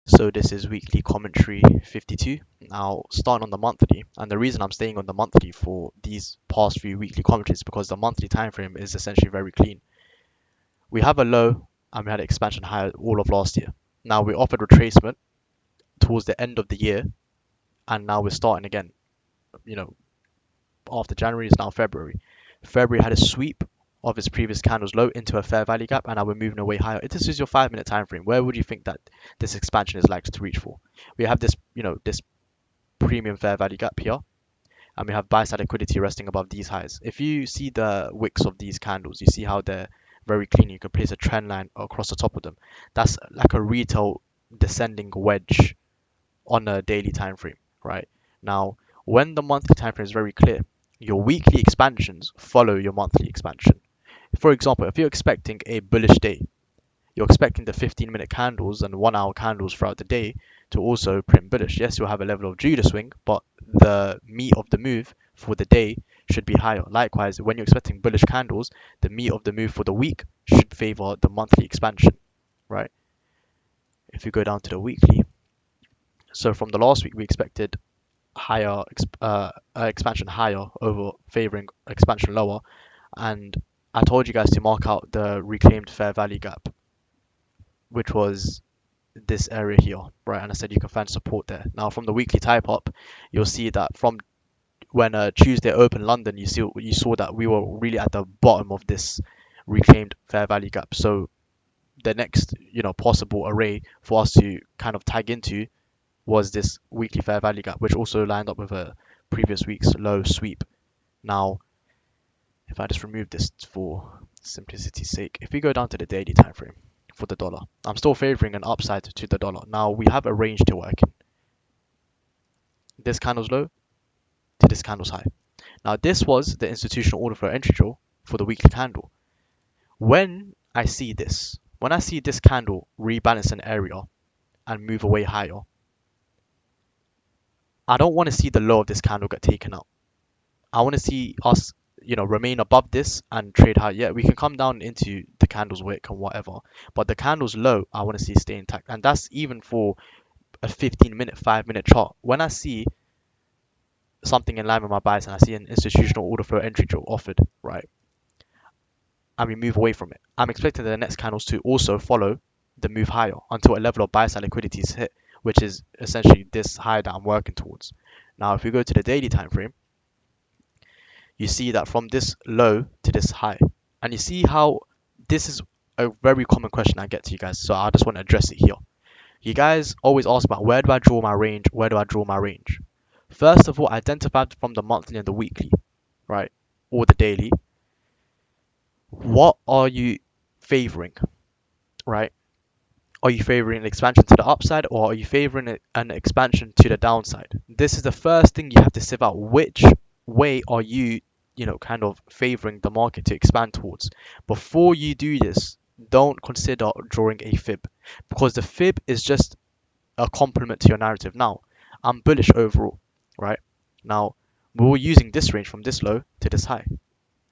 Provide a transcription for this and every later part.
So this is weekly commentary 52. Now starting on the monthly, and the reason I'm staying on the monthly for these past few weekly commentaries is because the monthly time frame is essentially very clean. We have a low and we had an expansion high all of last year. Now we offered retracement towards the end of the year, and now we're starting again. You know, after January is now February. February had a sweep of its previous candles low into a fair value gap, and now we're moving away higher. If this is your 5 minute time frame, where would you think that this expansion is likely to reach for? We have this, this premium fair value gap here, and we have buy side liquidity resting above these highs. If you see the wicks of these candles, you see how they're very clean. You can place a trend line across the top of them. That's like a retail descending wedge on a daily time frame, right? Now, when the monthly time frame is very clear, your weekly expansions follow your monthly expansion. For example, if you're expecting a bullish day, you're expecting the 15-minute candles and 1 hour candles throughout the day to also print bullish. Yes, you'll have a level of Judah swing, but the meat of the move for the day should be higher. Likewise, when you're expecting bullish candles, the meat of the move for the week should favor the monthly expansion, right? If you go down to the weekly, so from the last week, we expected higher expansion higher over favoring expansion lower, and I told you guys to mark out the reclaimed fair value gap, which was this area here, right? And I said you can find support there. Now from the weekly type up, you'll see that from when Tuesday opened London, you saw that we were really at the bottom of this reclaimed fair value gap. So the next possible array for us to kind of tag into was this weekly fair value gap, which also lined up with a previous week's low sweep. Now, if I just remove this for simplicity's sake, if we go down to the daily time frame for the dollar, I'm still favoring an upside to the dollar. Now we have a range to work in. This candle's low to this candle's high. Now this was the institutional order for entry draw for the weekly candle. When I see this candle rebalance an area and move away higher, I don't want to see the low of this candle get taken out. I want to see us, remain above this and trade high. Yeah, we can come down into the candle's wick and whatever, but the candle's low, I want to see stay intact. And that's even for a 15-minute, 5-minute chart. When I see something in line with my bias and I see an institutional order flow entry draw offered, right, and we move away from it, I'm expecting the next candles to also follow the move higher until a level of buy side liquidity is hit, which is essentially this high that I'm working towards. Now, if we go to the daily time frame, you see that from this low to this high, and you see how this is a very common question I get to you guys, so I just want to address it here. You guys always ask about where do I draw my range, where do I draw my range? First of all, identify from the monthly and the weekly, right, or the daily. What are you favoring, right? Are you favoring an expansion to the upside, or are you favoring an expansion to the downside? This is the first thing you have to sieve out. Which way are you, kind of favoring the market to expand towards? Before you do this, don't consider drawing a fib, because the fib is just a complement to your narrative. Now, I'm bullish overall, right? Now, we were using this range from this low to this high,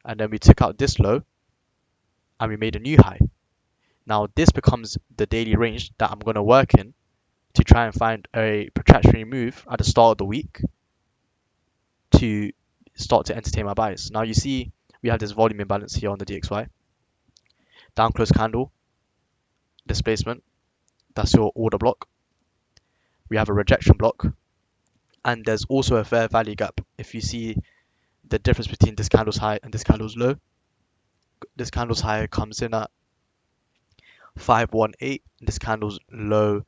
and then we took out this low and we made a new high. Now this becomes the daily range that I'm going to work in to try and find a protractionary move at the start of the week to start to entertain my bias. Now you see we have this volume imbalance here on the DXY. Down close candle, displacement, that's your order block. We have a rejection block, and there's also a fair value gap. If you see the difference between this candle's high and this candle's low, this candle's high comes in at 518, this candle's low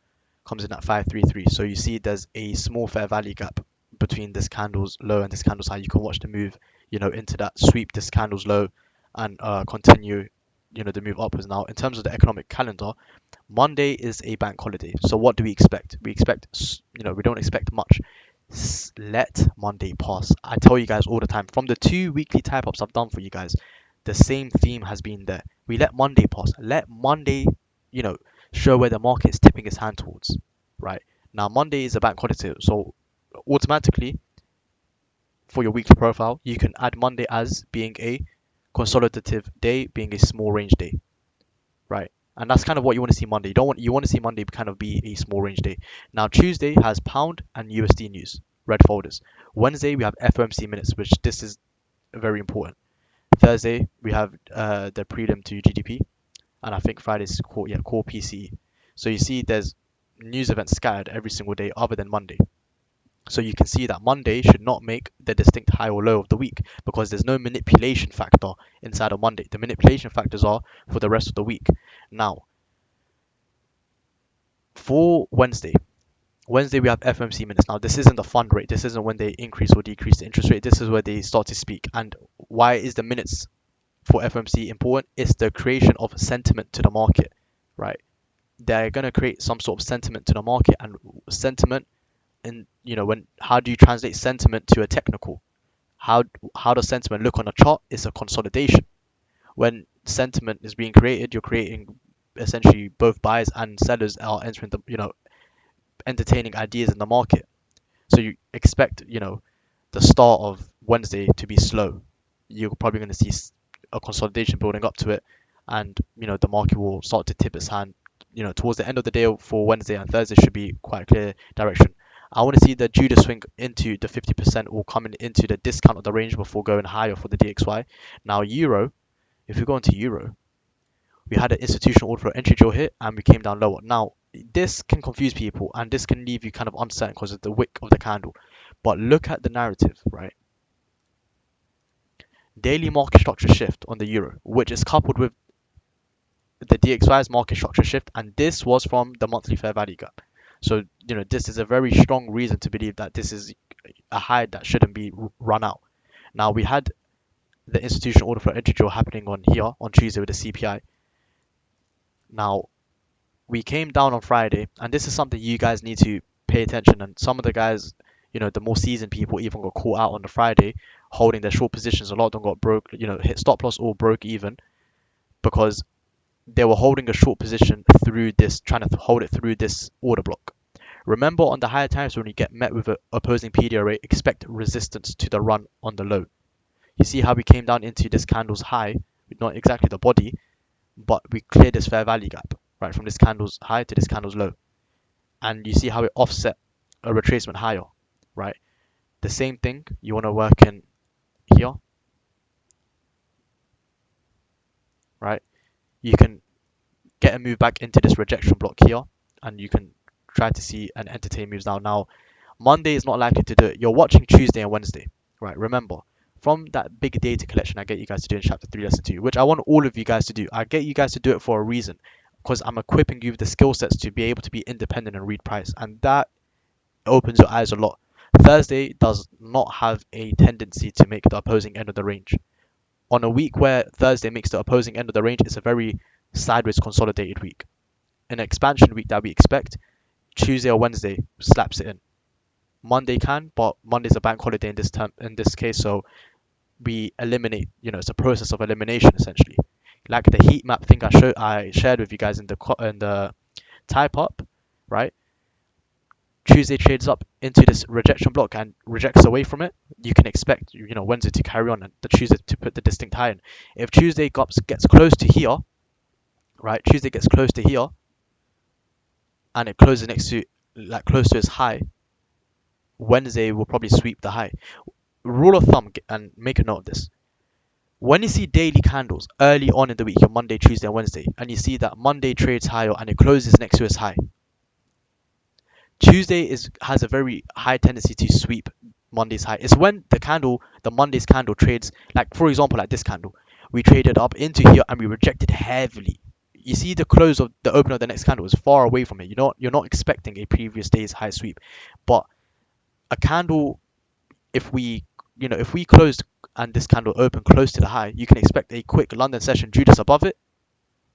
comes in at 533. So you see there's a small fair value gap between this candle's low and this candle's high. You can watch the move, into that sweep this candle's low and continue, the move upwards. Now, in terms of the economic calendar, Monday is a bank holiday. So what do we expect? We expect, we don't expect much. Let Monday pass. I tell you guys all the time, from the 2 weekly type ups I've done for you guys, the same theme has been there. We let Monday pass. Let Monday, show where the market is tipping its hand towards, right? Now, Monday is a bank holiday, so automatically for your weekly profile, you can add Monday as being a consolidative day, being a small range day, right? And that's kind of what you want to see Monday. You want to see Monday kind of be a small range day. Now Tuesday has pound and USD news, red folders. Wednesday we have FOMC minutes, which this is very important. Thursday we have the prelim to GDP, and I think Friday's core PCE. So you see there's news events scattered every single day other than Monday. So you can see that Monday should not make the distinct high or low of the week because there's no manipulation factor inside of Monday. The manipulation factors are for the rest of the week. Now, for Wednesday we have FOMC minutes. Now, this isn't the fund rate. This isn't when they increase or decrease the interest rate. This is where they start to speak. And why is the minutes for FOMC important? It's the creation of sentiment to the market, right? They're going to create some sort of sentiment to the market, and sentiment, and when how do you translate sentiment to a technical? How does sentiment look on a chart? It's a consolidation. When sentiment is being created, you're creating essentially both buyers and sellers are entering entertaining ideas in the market. So you expect the start of Wednesday to be slow. You're probably going to see a consolidation building up to it, and the market will start to tip its hand. Towards the end of the day for Wednesday and Thursday should be quite a clear direction. I want to see the Judah swing into the 50% or coming into the discount of the range before going higher for the DXY. Now Euro, if we go into Euro, we had an institutional order for entry drill hit and we came down lower. Now this can confuse people and this can leave you kind of uncertain because of the wick of the candle. But look at the narrative, right? Daily market structure shift on the euro, which is coupled with the DXY's market structure shift, and this was from the monthly fair value gap. So this is a very strong reason to believe that this is a high that shouldn't be run out. Now we had the institutional order for entry drill happening on here on Tuesday with the CPI. Now we came down on Friday, and this is something you guys need to pay attention. And some of the guys, the more seasoned people, even got caught out on the Friday, holding their short positions. A lot of them got broke, hit stop loss or broke even, because they were holding a short position through this, trying to hold it through this order block. Remember, on the higher times when you get met with an opposing PDO rate, expect resistance to the run on the low. You see how we came down into this candle's high, not exactly the body, but we cleared this fair value gap, right, from this candle's high to this candle's low. And you see how it offset a retracement higher, right? The same thing you want to work in here, right? You can get a move back into this rejection block here, and you can try to see and entertain moves now. Now, Monday is not likely to do it. You're watching Tuesday and Wednesday, right? Remember, from that big data collection I get you guys to do in chapter 3 lesson 2, which I want all of you guys to do. I get you guys to do it for a reason, because I'm equipping you with the skill sets to be able to be independent and read price, and that opens your eyes a lot. Thursday does not have a tendency to make the opposing end of the range. On a week where Thursday makes the opposing end of the range, it's a very sideways consolidated week. An expansion week that we expect, Tuesday or Wednesday slaps it in. Monday can, but Monday's a bank holiday in this case, so we eliminate. It's a process of elimination essentially. Like the heat map thing I shared with you guys in the type up, right? Tuesday trades up into this rejection block and rejects away from it. You can expect Wednesday to carry on and the Tuesday to put the distinct high in. If Tuesday gets close to here, right? Tuesday gets close to here, and it closes next to close to its high. Wednesday will probably sweep the high. Rule of thumb, and make a note of this. When you see daily candles early on in the week, your Monday, Tuesday, and Wednesday, and you see that Monday trades higher and it closes next to its high, Tuesday has a very high tendency to sweep Monday's high. It's when the Monday's candle trades, like for example, like this candle, we traded up into here and we rejected heavily. You see the close of the open of the next candle is far away from it. You're not expecting a previous day's high sweep, but a candle, if we closed and this candle opened close to the high, you can expect a quick London session Judas above it,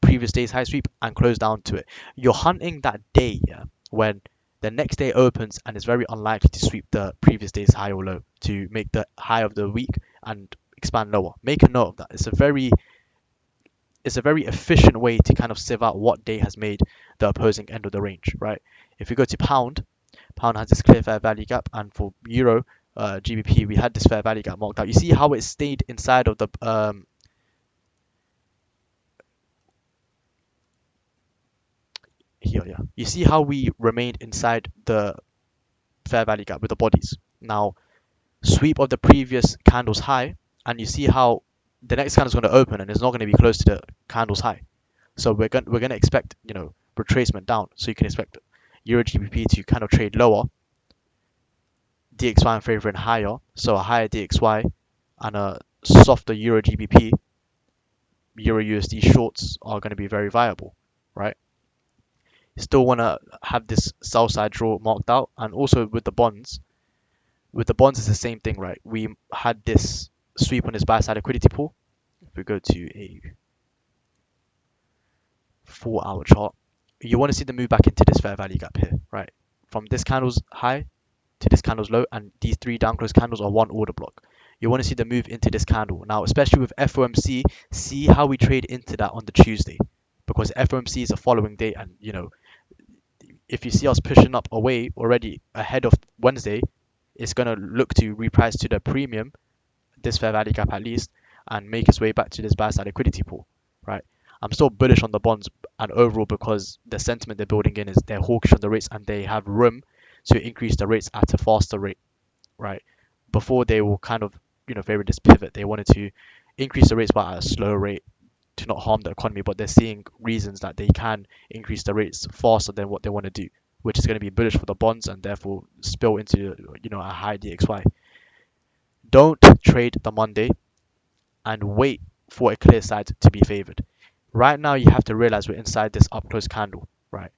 previous day's high sweep, and close down to it. You're hunting that day, yeah, when the next day opens and it's very unlikely to sweep the previous day's high or low to make the high of the week and expand lower. Make a note of that. It's a very efficient way to kind of sieve out what day has made the opposing end of the range, right? If we go to pound has this clear fair value gap, and for euro, GBP, we had this fair value gap marked out. You see how it stayed inside of the here, yeah. You see how we remained inside the fair value gap with the bodies. Now, sweep of the previous candle's high, and you see how the next candle is going to open and it's not going to be close to the candle's high. So we're going to expect, retracement down. So you can expect Euro GBP to kind of trade lower, DXY in favoring higher, so a higher DXY and a softer Euro GBP, Euro USD shorts are going to be very viable, right? You still want to have this sell side draw marked out, and also with the bonds it's the same thing, right? We had this sweep on this buy side liquidity pool. If we go to a 4-hour chart, you want to see the move back into this fair value gap here, right? From this candle's high to this candle's low, and these three down close candles are one order block. You want to see the move into this candle. Now, especially with FOMC, see how we trade into that on the Tuesday, because FOMC is a following day, and if you see us pushing up away already ahead of Wednesday, it's going to look to reprice to the premium, this fair value gap at least, and make its way back to this buy side liquidity pool, right? I'm still bullish on the bonds and overall because the sentiment they're building in is they're hawkish on the rates and they have room to increase the rates at a faster rate, right? Before they will kind of, favor this pivot. They wanted to increase the rates but at a slow rate to not harm the economy, but they're seeing reasons that they can increase the rates faster than what they want to do, which is going to be bullish for the bonds and therefore spill into, a high DXY. Don't trade the Monday and wait for a clear side to be favored. Right now, you have to realize we're inside this up close candle, right?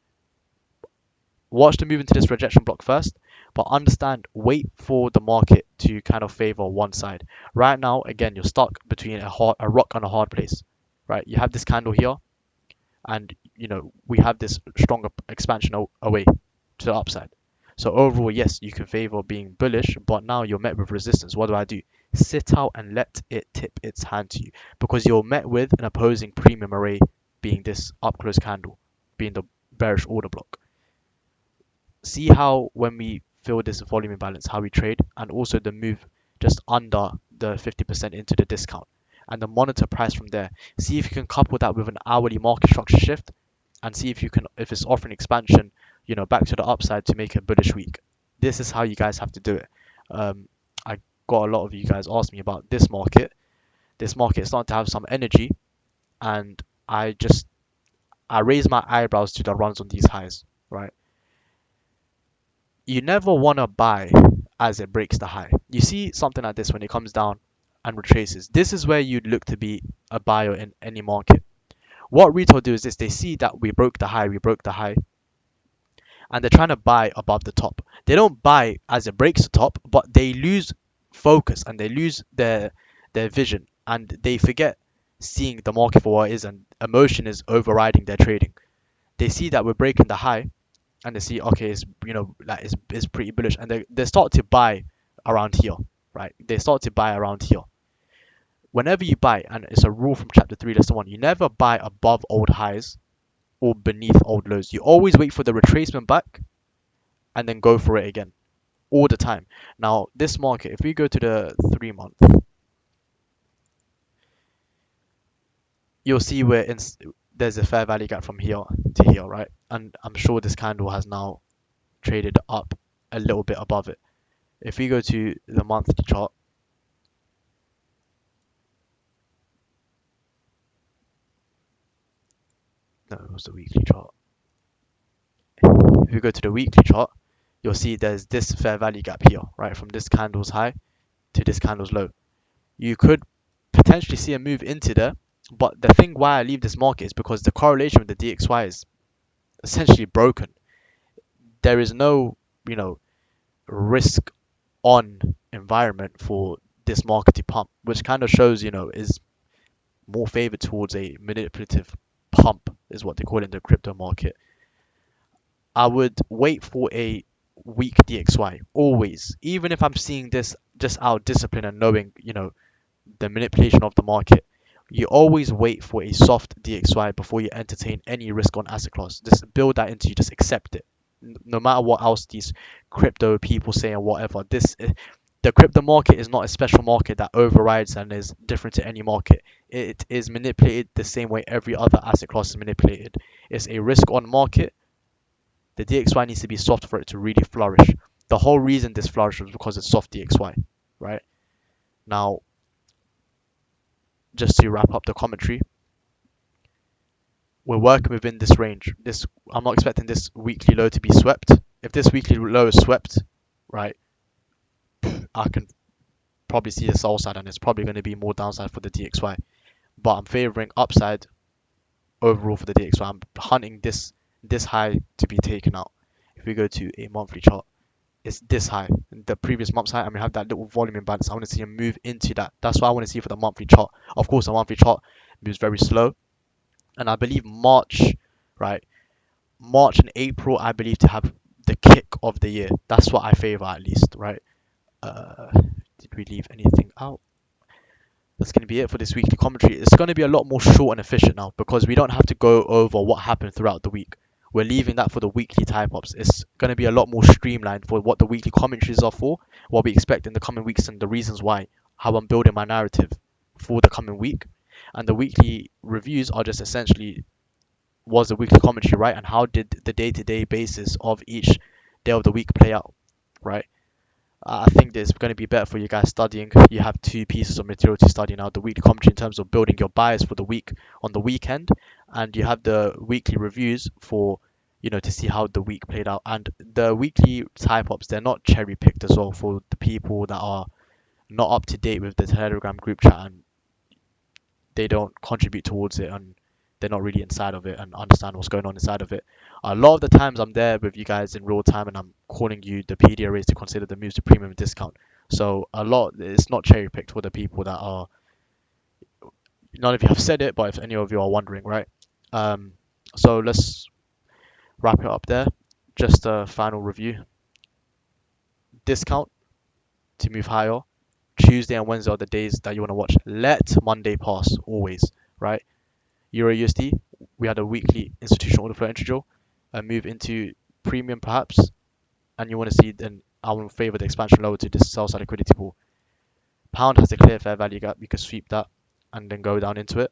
Watch the move into this rejection block first, but understand, wait for the market to kind of favor one side. Right now, again, you're stuck between a rock and a hard place, right? You have this candle here, and we have this stronger expansion away to the upside. So overall, yes, you can favor being bullish, but now you're met with resistance. What do? Sit out and let it tip its hand to you, because you're met with an opposing premium array being this up close candle, being the bearish order block. See how when we fill this volume imbalance, how we trade, and also the move just under the 50% into the discount, and the monitor price from there. See if you can couple that with an hourly market structure shift, and see if it's offering expansion, back to the upside to make a bullish week. This is how you guys have to do it. I got a lot of you guys ask me about this market. This market is starting to have some energy, and I raise my eyebrows to the runs on these highs, right? You never want to buy as it breaks the high. You see something like this when it comes down and retraces. This is where you'd look to be a buyer in any market. What retail do is this: they see that we broke the high, and they're trying to buy above the top. They don't buy as it breaks the top, but they lose focus and they lose their vision, and they forget seeing the market for what it is, and emotion is overriding their trading. They see that we're breaking the high, and they see, okay, it's pretty bullish, and they start to buy around here, right? They start to buy around here. Whenever you buy, and it's a rule from chapter 3 lesson 1, you never buy above old highs or beneath old lows. You always wait for the retracement back and then go for it again all the time. Now, this market, if we go to the 3-month, you'll see there's a fair value gap from here to here, right? And I'm sure this candle has now traded up a little bit above it. If we go to the monthly chart, no, it was the weekly chart. If we go to the weekly chart, you'll see there's this fair value gap here, right? From this candle's high to this candle's low. You could potentially see a move into there, but the thing why I leave this market is because the correlation with the DXY is essentially broken. There is no, risk on environment for this market to pump, which kind of shows, is more favored towards a manipulative pump, is what they call it in the crypto market. I would wait for a weak DXY always, even if I'm seeing this just out of discipline and knowing, the manipulation of the market. You always wait for a soft DXY before you entertain any risk on asset class. Just build that into you, just accept it. No matter what else these crypto people say and whatever, the crypto market is not a special market that overrides and is different to any market. It is manipulated the same way every other asset class is manipulated. It's a risk on market, The DXY needs to be soft for it to really flourish. The whole reason this flourished was because it's soft DXY, right? Now, just to wrap up the commentary, we're working within this range. This I'm not expecting this weekly low to be swept. If this weekly low is swept, right, I can probably see a sell side, and it's probably going to be more downside for the DXY. But I'm favoring upside overall for the DXY. I'm hunting this high to be taken out. If we go to a monthly chart, it's this high, the previous month's high, and we have that little volume imbalance. I want to see a move into that. That's what I want to see for the monthly chart. Of course, the monthly chart moves very slow, and I believe March, right? March and April, I believe to have the kick of the year. That's what I favor at least, right? Uh, did we leave anything out? That's going to be it for this weekly commentary. It's going to be a lot more short and efficient now because we don't have to go over what happened throughout the week. We're leaving that for the weekly type ups. It's going to be a lot more streamlined for what the weekly commentaries are for, what we expect in the coming weeks, and the reasons why, how I'm building my narrative for the coming week. And the weekly reviews are just essentially, was the weekly commentary right, and how did the day-to-day basis of each day of the week play out, right? I think that it's going to be better for you guys studying. You have two pieces of material to study now: the weekly commentary in terms of building your bias for the week on the weekend, and you have the weekly reviews for, to see how the week played out. And the weekly type ups, they're not cherry picked as well for the people that are not up to date with the Telegram group chat, and they don't contribute towards it, and they're not really inside of it and understand what's going on inside of it. A lot of the times I'm there with you guys in real time, and I'm calling you the PDA rates to consider the moves to premium discount. So a lot, it's not cherry picked for the people that are, none of you have said it, but if any of you are wondering, right? Um, so let's wrap it up there. Just a final review. Discount to move higher. Tuesday and Wednesday are the days that you want to watch. Let Monday pass always, right? Euro USD, we had a weekly institutional order flow entry drill, a move into premium perhaps, and you want to see, then I will favor the expansion lower to this sell side liquidity pool. Pound has a clear fair value gap. You can sweep that and then go down into it.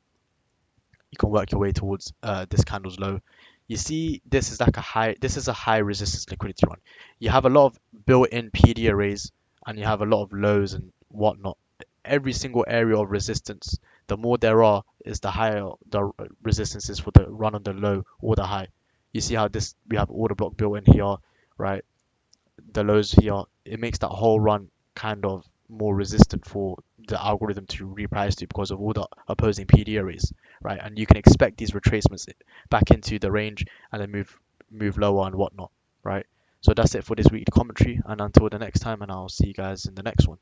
You can work your way towards this candle's low. You see, this is like a high. This is a high resistance liquidity run. You have a lot of built-in PD arrays, and you have a lot of lows and whatnot. Every single area of resistance, the more there are, is the higher the resistance is for the run on the low or the high. You see how this, we have order block built in here, right? The lows here, it makes that whole run kind of more resistant for the algorithm to reprice to because of all the opposing PD arrays, right? And you can expect these retracements back into the range and then move lower and whatnot, right? So that's it for this week's commentary, and until the next time, and I'll see you guys in the next one.